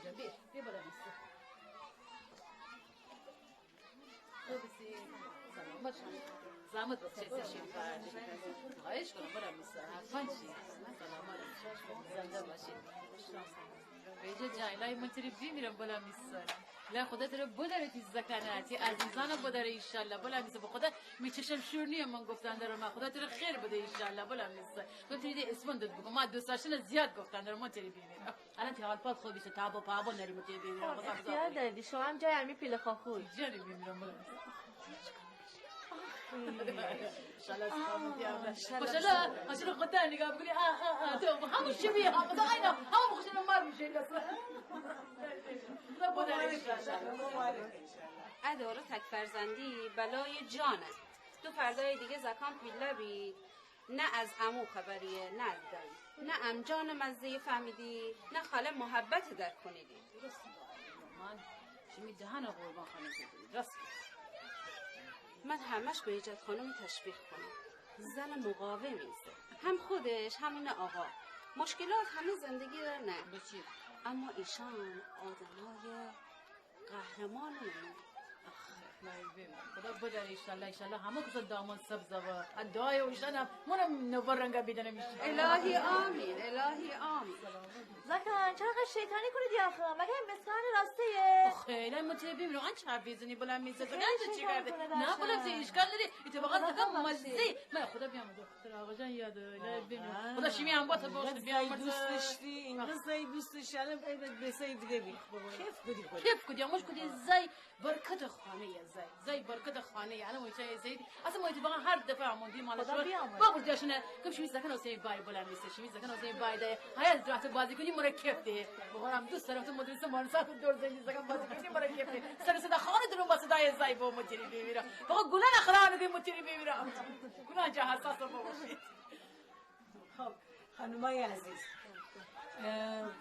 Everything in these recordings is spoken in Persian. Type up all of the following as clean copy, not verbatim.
جان بیا بالا میسته بسی سلام باشم زحمت بس چیزی شیر بردی خواهش کنم برم میسته حتما چی سلام علیکم زنده باشید بیجا جان لای منتری میرم بالا میسته لا خدا تو رو بداره تیز زکناتی عزیزانم بداره ایشالله بالا میسته به خدا میچشم شور نیم من گفتن دارم خدا تو رو خیر بده ایشالله بالا میسته تو تیدی اسمون داد بگم ما دوست داشتن زیاد گفتن دارم منتری میرم الان تی حال پات خوبیشه تابو پابو نریم منتری میرم اختیار دادی شما هم جای امی پیله خاخوی جاری میرم بالا ماشین خودت نگاه بکنی تو همون چی میه همون اینا همون ماشین مار میشه اداره تک فرزندی بلای جانه تو فردای دیگه زکام پیله بی نه از عمو خبریه نه از دایی نه امجان مزه فهمیدی نه خاله محبت در کنیدی درست من شمی دهن قربان خانم درست من همش به ایجاد خانم تشویق کنم زن مقاومیسته هم خودش همین آقا مشکلات همه زندگی را نه بچی اما ایشان آدمای قهرمان نمونه خدا بداره ایشالله همه کسا دامن سبز و دعای اوشتن منم نور رنگا بیدنه میشه الهی آمین الهی آمین زکان چرا شیطانی کنید آخه مگه این مسکن راستیه خیلی متعبی میرو چه حفیظنی بلند میزه فکر چی کرده نه بلند زی اشکال داری اتفاقا زکان مزی من خدا بیام دختر آقا جان یاد ببین خدا شیمی هم با تو باشه بیام دوست داشتی این زای دوست داشتی الان به سای دیگه بی کیف کدی مش کدی زای برکت خانه زای برکت خانه الان میشه زید اصلا ما اتفاقا هر دفعه موندی مال شما بابا جاشنه کم شمی زکان واسه بای بلند میشه شمی زکان واسه بای ده حیات رفت بازی کنی مرکب ده بقولم دوست دارم تو مدرسه مانسا تو دور زنی زکان بازی کنی مرکب ده سر صدا خانه درون با صدای زای با متری بمیرا بابا گلان اخران دی متری بمیرا گلان جا حساس باشید خب خانمای عزیز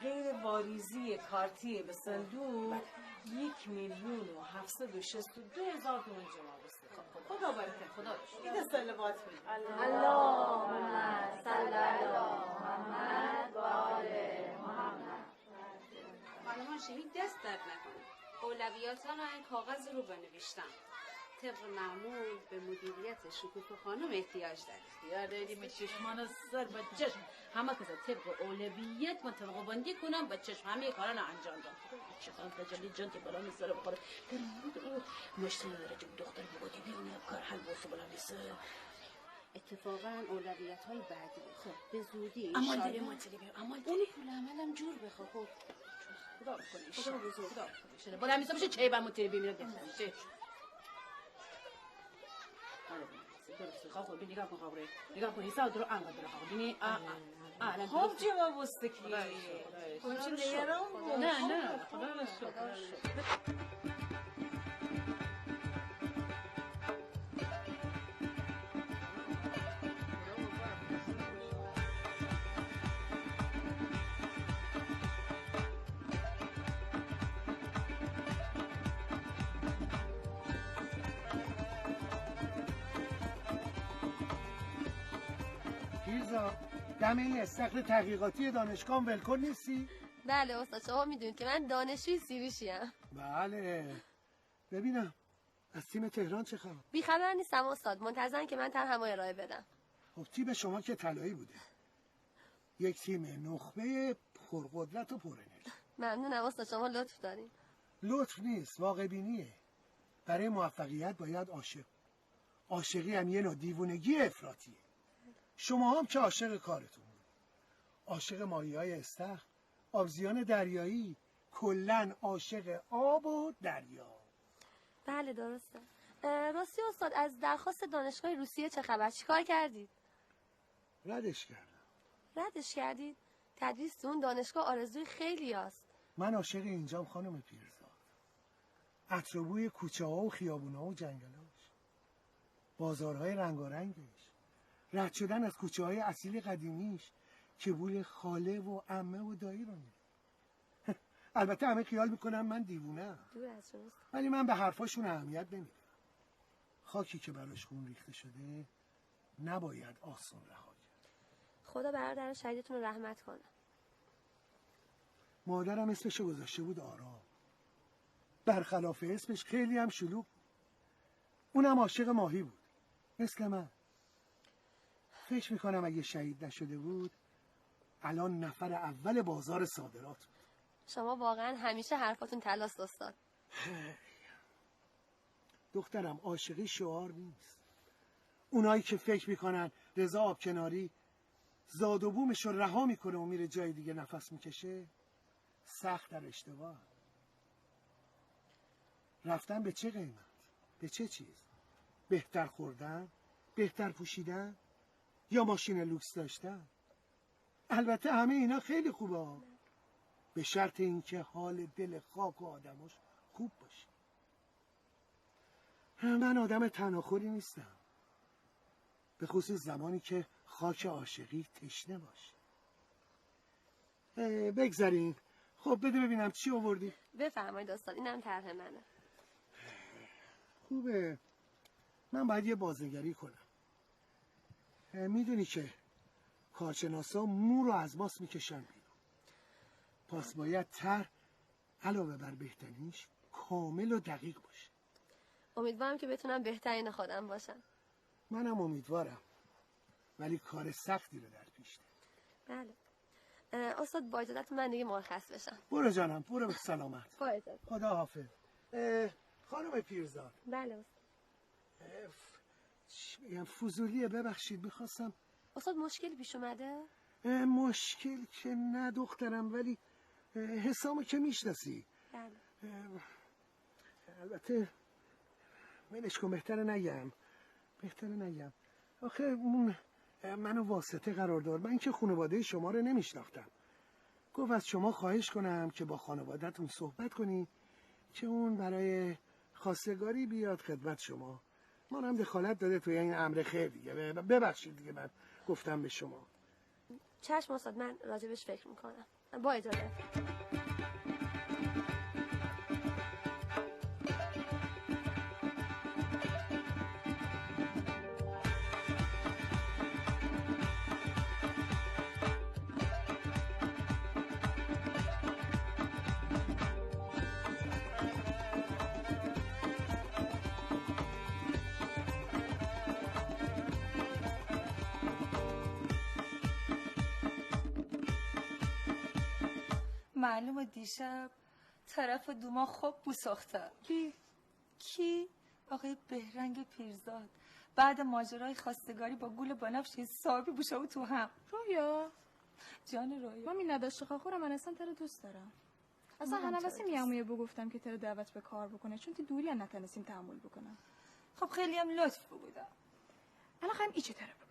غیر واریزی کارتی به صندوق 1,762,000 تومان جمع بسته خدا برکت خدا این سلوات میگه اللهم صل علی محمد و آل محمد خانمان شهید دست درد نکنه اولویاتان این کاغذ رو بنوشتم طبق معمول به مدیریت شکوفه خانم احتیاج داره اختیار داریم به چشمان سر به چشم همه کسا طبق اولویت من طبقه بندی کنم به چشم همه کاران انجام دارم چشم تجلی جان که بلا میسره بخوره نشته نداره که دختر بگودی بیونه کار حل بوسو بلا میسره اتفاقا اولویت های بعدی به زودی اما داری مطلی بیم اما داری اونی پول عملم جور بخواه خب خدا بکنی خدا بزرگ خدا بکنی بلا میسره بشه چه با مطلی بیم میشه درسته خب ببین نگاه کن خبره نگاه کن حساب درو انقدر خب ببینی خب جواب استکی کنچه نگران بود نه خدا رو شکر دم این استخر تحقیقاتی دانشگاه ولکن نیستی؟ بله استاد شما میدونید که من دانشجوی سیریشیم. بله ببینم از تیم تهران چه خبر؟ بیخبر نیستم استاد منتظرن که من طرحمو ارائه بدم. خب تیم شما که طلایی بوده یک تیم نخبه پرقدرت و پرانرژی. ممنونم استاد شما لطف دارین. لطف نیست واقع بینیه. برای موفقیت باید عاشقی هم یه نوع دیوونگی افراطیه. شما هم که عاشق کارتون بود عاشق ماهی‌های استخر آبزیان دریایی کلن عاشق آب و دریا. بله درسته. راستی استاد از درخواست دانشگاه روسیه چه خبر؟ چیکار کردید؟ ردش کردم. ردش کردید؟ تدریس تو اون دانشگاه آرزوی خیلی هست. من عاشق اینجام خانم پیرزاد. عطر و بوی کوچه ها و خیابون ها و جنگلاش بازارهای رنگارنگش رد شدن از کوچه های اصیل قدیمیش که بوی خاله و عمه و دایی رو میده. البته همه خیال میکنم من دیوونم ولی من به حرفاشون اهمیت نمیدم. خاکی که براش خون ریخته شده نباید آسون رها کرد. خدا برادر شهیدتون رو رحمت کنه. مادرم اسمشو گذاشته بود آرام. برخلاف اسمش خیلی هم شلوغ. اونم عاشق ماهی بود، مثل من. فکر میکنم اگه شهید نشده بود الان نفر اول بازار صادرات بود. شما واقعا همیشه حرفاتون تلاست استاد. دخترم عاشقی شعار نیست. اونایی که فکر میکنن رضا آبکناری زاد و بومش رو رها میکنه و میره جای دیگه نفس میکشه سخت در اشتباه. رفتن به چه قیمت؟ به چه چیز؟ بهتر خوردن؟ بهتر پوشیدن؟ یا ماشین لوکس داشتن؟ البته همه اینا خیلی خوبه، به شرط اینکه حال دل خاک و آدماش خوب باشه. من آدم تناخوری نیستم، به خصوص زمانی که خاک عاشقی تشنه باشه. بگذارین. خب بده ببینم چی آوردی؟ بفرمایید استاد، اینم طرح منه. خوبه. من باید یه بازنگری کنم. میدونی که کارشناسا مو رو از ماست میکشن بیرون. پس باید طرح علاوه بر بهترینش کامل و دقیق باشه. امیدوارم که بتونم بهترین خودم باشم. منم امیدوارم، ولی کار سختی رو در پیش دارم. بله. استاد با اجازت من دیگه مرخص بشم. برو جانم، برو به سلامت. با اجازت. خدا حافظ. خانم پیرزاد. بله استاد. چی بگم، فضولیه، ببخشید. میخواستم استاد مشکلی پیش اومده؟ مشکل که نه دخترم، ولی حسامو که میشناسی. بله. البته ولش کن، بهتره نگم. آخه اون منو واسطه قرار داد. من که خانواده شما رو نمیشناختم. گفت از شما خواهش کنم که با خانواده‌تون صحبت کنی که اون برای خواستگاری بیاد خدمت شما. ما هم دخالت داده توی این امر خیر دیگه. ببخشید دیگه من گفتم به شما. چشم استاد، من راجبش فکر میکنم. با اجازت. معلومه دیشب طرف دوما خوب بو ساخته. کی؟ آقای بهرنگ پیرزاد بعد ماجرای خواستگاری با گول بنفش حسابی بوشه و تو هم. رویا جان رویا، من نداشته خواهرم، من اصلا تر دوست دارم. اصلا هنوزی میامویه بگفتم که تر دعوت به کار بکنه، چون تی دوری هم نتنسیم تحمل بکنم. خب خیلی هم لطف بودم. الان خواهیم ایچه تره بگویم.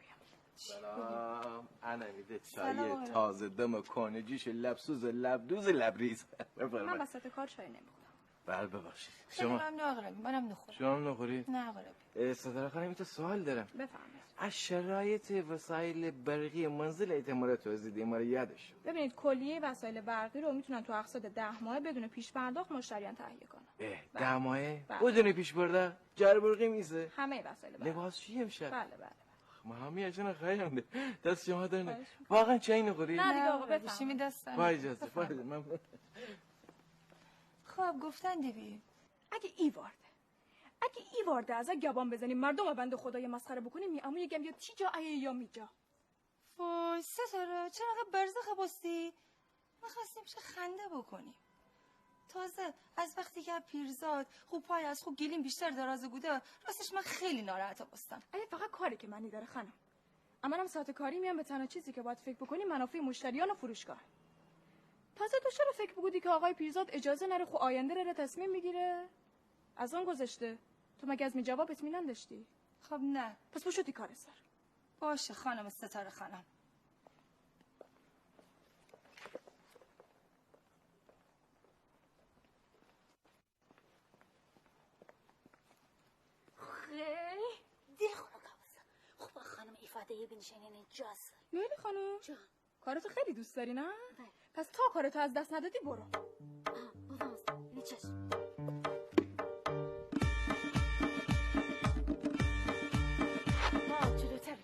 سلام. انا میده چای تازه دم کانجیش لبسوز لبدوز لبریز. من وسط کار چای نمیخورم. بله ببخشید. شما هم ناغربی، منم نخورم. شما هم نخوری؟ نه غربی. صدر خانم تو سوال دارم. بفرمایید. از شرایط وسایل برقی منزل اعتماد توضیح دیم ما رو یادش. ببینید کلیه وسایل برقی رو میتونن تو اقساط 10 ماه بدون پیش پرداخت مشتریان تهیه کنن. 10 ماهه؟ بله. بدون پیش پرداخت؟ جر برقی میزه؟ همه وسایل برقی. لباس چی امشب؟ بله. ما همی اجنا خیلی دست شما دارن. واقعا چای نخوری؟ نه دیگه آقا بفرمایید. دستم. با اجازه. من خب گفتن دیوی. اگه ای وارده از گبان بزنیم مردم بنده خدای مسخره بکنیم میامو یگم یا تیجا یا میجا. وای ستاره چرا انقدر برزخ باستی؟ میخواستیم چه خنده بکنیم. تازه از وقتی که پیرزاد خوب پای از خوب گلیم بیشتر درازه بوده، راستش من خیلی ناراحت بستم. اگه فقط کاری که منی داره خانم. اما هم ساعت کاری میام به تنها چیزی که باید فکر بکنیم منافع مشتریان و فروشگاه. تازه تو چرا فکر بگودی که آقای پیرزاد اجازه نره خو آینده رو تصمیم میگیره؟ از آن گذشته تو مگه از می جواب اطمینان داشتی؟ خب نه. پس بشودی کار سر. باشه خانم ستاره خانم. دلخونه کابوسه. خوب خانم ifade بنشینین اینجاست. لیلی خانم جان کارتو خیلی دوست داری نه؟ بله. پس تا کارتو از دست ندادی برو. بابا نیچش. جلوتر.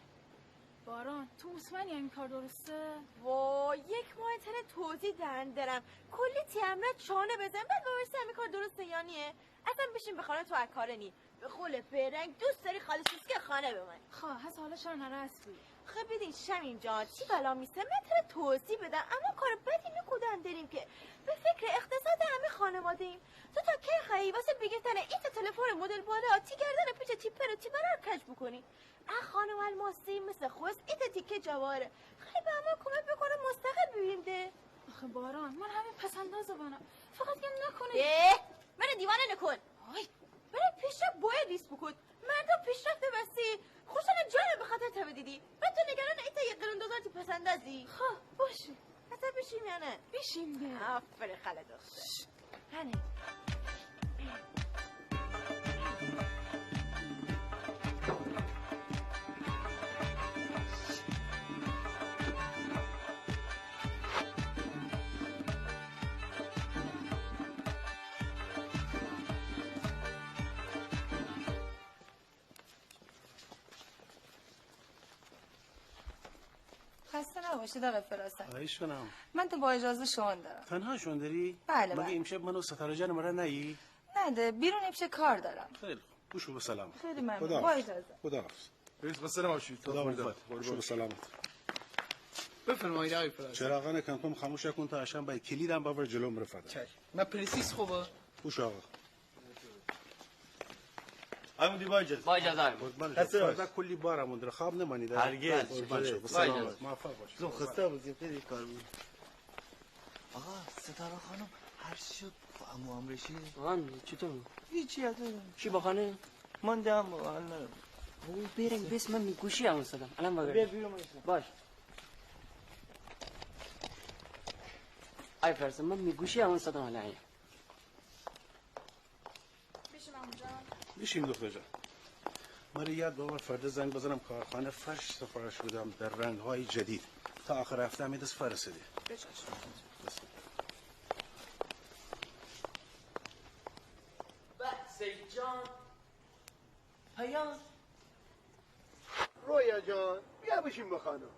باران تو مطمئنی این کار درسته؟ وای 1 ماه تره توضیح دارم کلی تیمرت چانه بزن بعد ببرسی همین کار درسته یا نیه؟ اصلا بشین به خانه تو اکاره نی به قول برنگ دوست داری خاله سوسکی خانه بمانی. هست حالا چرا نرسوی؟ خب بدین شمین جان چی بلا میسه من تره توضیح بدم اما کار بدی نکودن داریم که به فکر اقتصاد همه خانواده ایم. تو تا کی خواهی واسه بگیرتن این تلفن مدل بالا تی گردن پیچ تیپر و تیپر رو کج بکنی. خانم الماسی مثل خوست این تیکه جواره خیلی به همه کمک بکنه مستقل ببینیم ده. آخه باران من همین پسندازه بانم فقط گم نکنه من دیوانه نکن. برای پیشرفت باید ریس بکن. مردم پیشرفت بسی خوشن جانه به خاطر تو دیدی بعد تو نگران ایتا یه قرندازان تو پسندازی. باشه اصلا بشیم یا نه؟ بشیم ده. آفره خاله دختر هنه خسته نباشی دقیق فراسته. خواهش کنم. من تو با اجازه شون دارم. تنها شون داری؟ بله مگه بله. امشب منو ستاره جان مرا نهی؟ نده بیرون امشه کار دارم. خیلی خوب. بوشو به سلامت. خیلی ممنون. با اجازه. خداحافظ. رئیس بسته نباشید. خدا بوشو به سلامت. بفرمایید آقای فرانسه. چراغان کمکم خاموش کن تا عشان با کلیدم باور جلوم رفته. من پرسیس خوبه. بوش آقا. همون با اجازه. با اجازه. فردا کلی بارمون در خواب نمانید. هرگز. قربان شو. به سلامت. موفق باش. زو خسته بودیم خیلی کار بود. آقا ستاره خانم هر شد با عمو رشید. آن چطور؟ هیچی ندارم. چی بخانه؟ ماندم والله. او برنگ بس من میگوشی همون صدام. الان بگرد. بیا بیرون باش. ای فرسان من میگوشی همون صدام الان. بشیم اونجا. بشیم دختر جان. من یاد باور فردا زنگ بزنم کارخانه فرش سفارش بدم در رنگ‌های جدید تا آخر هفته هم دست فرستادی. سید جان پیام رویا جان بیا بشین بخانم.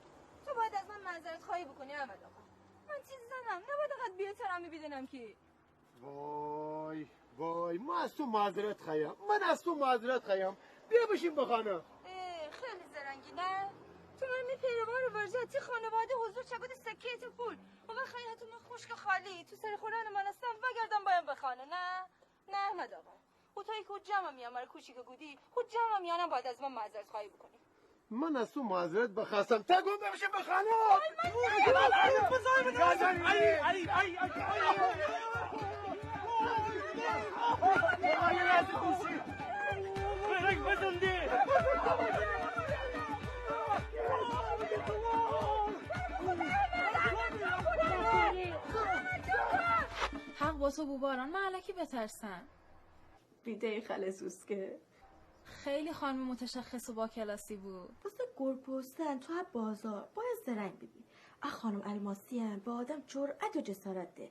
تو باید از من معذرت خواهی بکنی احمد آقا. من چیز زدم نباید اقدر بی‌احترامی بدونم که. وای ما از تو معذرت خواهیم. من از تو معذرت خواهیم. بیا بشین بخانم. خیلی زرنگی نه؟ تو من پیروان رو ورجتی خانواده حضور چگود سکه تو پول اون وقت خیلیتون خشک خالی تو سر خوران من هستم وگردم بایم بخانه نه احمد آقا خودتایی که جمع میامر کوچیک گودی خود جمع میانم باید از من معذرت خواهی بکنی. من از تو معذرت بخواستم تا گم بشه بخانم. حق با تو بوباران من علکی بترسم. بیده خلصوس که خیلی خانم متشخص و با کلاسی بود. بسته گرپستن تو ها بازار باید زرنگ ببین. خانم الماسی هم با آدم جرأت و جسارت ده.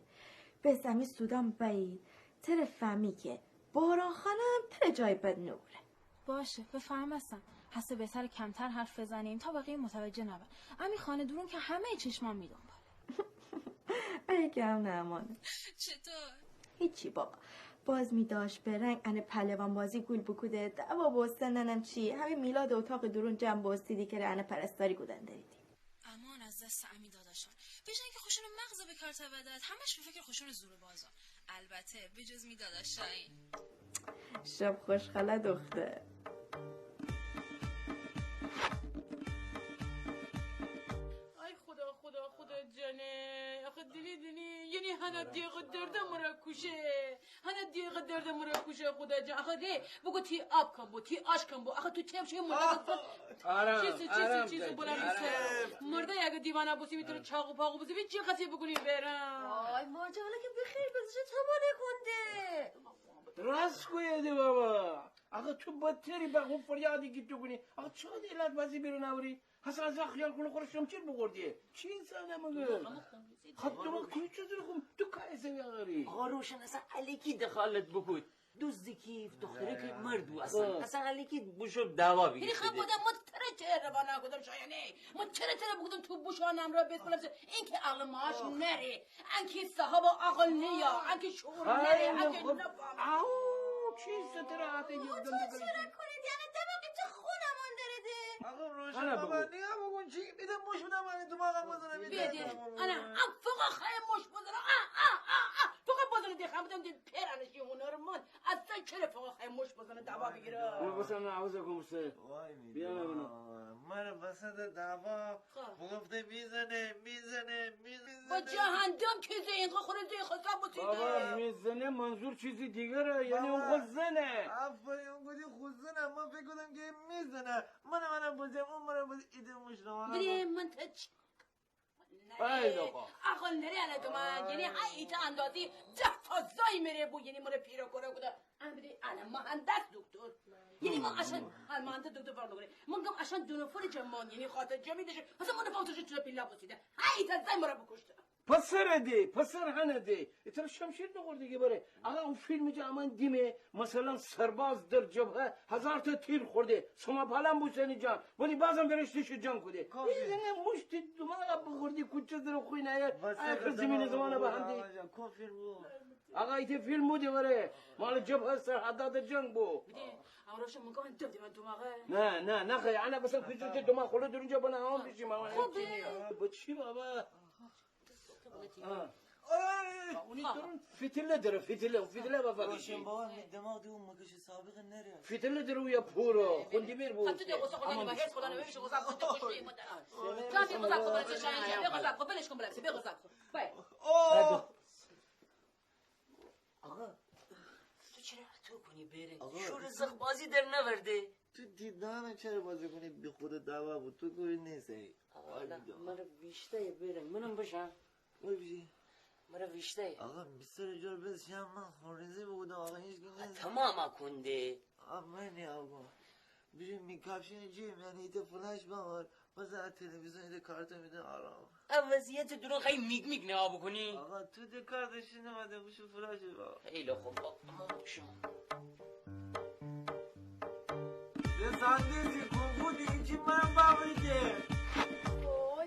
به زمین سودان باید تر فهمی که باران خانم تر جای بد نوره. باشه بفهم هستم. هسته بهتر کمتر حرف بزنیم تا بقیه متوجه نبن. امی خانه دورون که همه چشمان میدون باله. ای که هم نمانه. چطور؟ هیچی بابا. باز می داشت به رنگ انه پهلوان بازی گول بکوده دعوا بستن ننم چی همین میلاد اتاق درون جمع بستیدی که انه پرستاری گودن داریدی. امان از دست امی داداشان بجن که خوشون مغز به کار تبدد همش به فکر خوشون زور بازار. البته بجز می داداشان شب خوشخاله دختر. ای خدا جانه آخه دینی یعنی هنه دیگه درده مرا کشه خدا جان آخه ری بگو تی آب کن بو تی آش کن بو آخه تو چه میشه چیزی بلند نیست مرده اگه دیوانه بوسی میتونه چاقو پاقو بوسی چی قضیه بکنی برم آی مارجا حالا که بخیر بزشه تمانه کنده راست کویدی بابا آخه تو بدتری به اون فریادی که تو کنی آخه چرا دیلت بازی بیرون نوری حسن از خیال کنه خورش شمشیر بگردیه چی زنه مگر خب تو ما کنی چیزی رو خون تو کایسه بیاغری آقا روشن اصلا علیکی دخالت بکود دزدی کیف دختره که مردو اصلا علی که بوشو دعوا بگیرده یعنی خب بودم من تره روانا کدم شایانه من تره بودم تو بوشانم را بیت کنم این که عقل ماش نره انکی صاحب عقل نیا انکی شعور نره انکی نفهم او چیز تراحته تو چرا کنید یعنی دماغی تو خونمون درده آقا روشن بابا نیا بگون چی میده مش بدم من تو ماغم بزنم بیده انا فقط خواهی مش بزنم فقط بزنم دیخم بودم دید پیرانشی هنرمند اصلا چرا فقط خواهی مش بزنم دعوا بگیره بسن نعوذ کمسته بیا ببینم من وسط دعوا گفته میزنه با جهندم که زین خورده زین خساب بسیده بابا میزنه منظور چیزی دیگره یعنی اون خود زنه آفرین اون گودی خود زنه من فکر کردم که میزنه منم بازم اون منم باز ایده مشنوانم بری من تچ عقل نره انا دوما یعنی ایت اندازی دفازای میره بو یعنی مره پیرا کرا کده امری انا مهندس دکتر یعنی ما عشان مهندس دکتر فرض کنه من گم عشان دو نفر جمان یعنی خاطر جمعی دشه پس من فوتوش تو پیلا بسیده ایت زای مره بکشته پسر هنده اتر شمشیر نخور دیگه بره اگه اون فیلم جا امان دیمه مثلا سرباز در جبهه 1000 تا تیر خورده شما پالم بوسنی جان ولی بازم برشتش جان کده یعنی مشتی دماغ بخوردی کچه در خوی نیاد آخر زمین زمانه به هم دی آقا ایت فیلم بوده بره مال جبهه سرحدات جنگ بو امروش مگه من دادی من دماغه نه خیلی انا بس پیچه دماغ خورده در اونجا بنا هم بشیم با چی بابا اونی درون فتله داره فتله بابا روشن بابا دماغ اون مگه سابق نره فتله داره ویا پورو خوندی میر بود خاطر دیگه خودم با هیچ خدا نمیشه غضب کنه خوشی مدت کام بی غضب کنه چه شاید غضب کنه بلش کن بلکه بی غضب کن بای آقا تو چرا تو کنی بره شور زخ بازی در نورده تو دیدن چرا بازی کنی بی خود دعوا بود تو کوی نیستی من ویشته برم منم بشم مرا ویشته آقا بسر جار بسیم من خورزی بودم آقا هیچ گونه تمام کنده منی آقا بریم میکپشن جیم یعنی ایت فلش بمار بازه تلویزیون ایت کارتو میده آرام وضعیت درون خیلی میگ نها بکنی آقا تو ده کارتش نمده بشو فلش با خیلی خوب شما به ساندیزی کنفودی اینچی من باوریده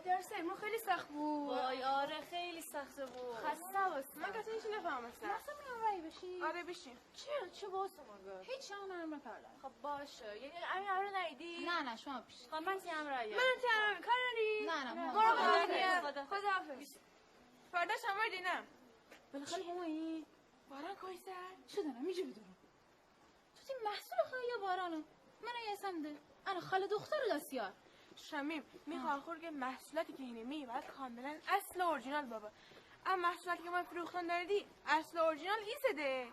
درس امرو خیلی سخت بود وای آره خیلی سخته بود خسته باشی من کسی هیچی نفهمم اصلا میام رای بشی آره بشیم چه واسه مگه هیچ هم نرم نپردن خب باشه یعنی امین امرو ندیدی نه شما پیش خب من تیم رای من تیم کار نداری نه خدا حافظ فردا شما دینم بالاخره همایی باران کویسه شدنم میجه بدونم تو تیم محصول خواهی یا بارانو من یسنده انا خاله دختر دستیار شمیم میخوام خورگه محصولاتی که اینه میبرد کاملا اصل اورجینال بابا اما محصولاتی که من فروختن داردی اصل اورجینال ایسده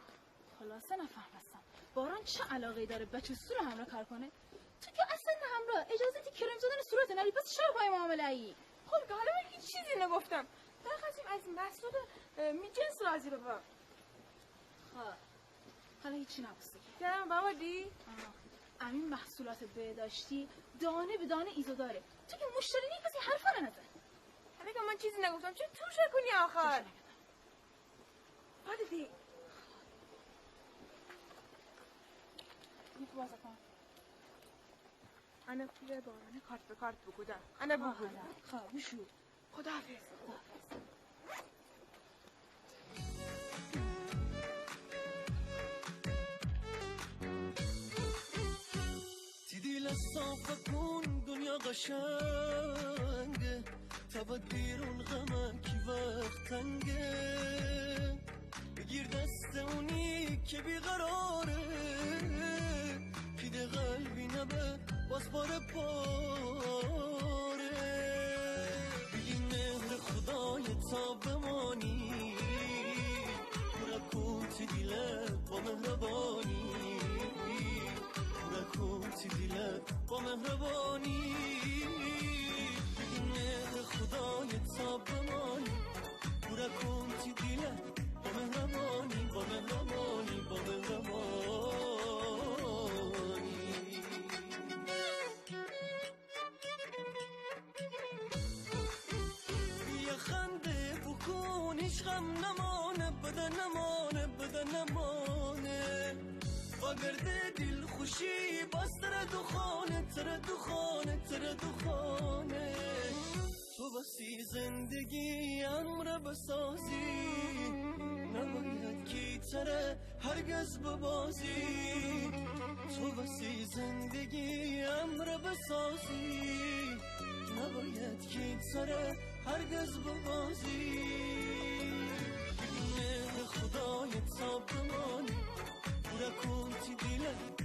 خلاصه نفهمستم باران چه علاقه داره بچه سو رو همراه کار کنه تو که اصلا همراه اجازتی کرم زدن صورت نری پس چرا پای معامله ای خب که حالا من هیچ چیزی نگفتم در خواستیم از محصول جنس راضی بابا خب حالا هیچی نبسته کردم بابا دی همین محصولات بهداشتی دانه به دانه ایزو داره تو که مشتری نی پس حرفا رو نزن حالا که من چیزی نگفتم چه توش کنی آخر بعد دی میتو بازا کن انا پیره بارانه کارت به کارت بکودم انا بکودم خب بشو خدا حافظ دیل صاف کن دنیا قشنگه تا بیرون غمم کی وقت تنگه بگیر دست اونی که بیقراره پیده قلبی نبه باز باره پاره بگی مهر خدای تا بمانی رکن تی دیلت با مهربانی رکن تی دیلت با مهربانی بگی مهر خدای تا بمانی رکن تی دیلت با مهربانی با مهربانی با مهربانی بیا خنده بکن هیچ غم نمانه بدن نمانه بدن نمانه شاگرد دل خوشی باز تر دخانه تو بسی زندگی امر بسازی نباید گیتره هرگز ببازی تو بسی زندگی امر بسازی نباید گیتره هرگز ببازی مهر خدای تا بمانی برکن تی دیلم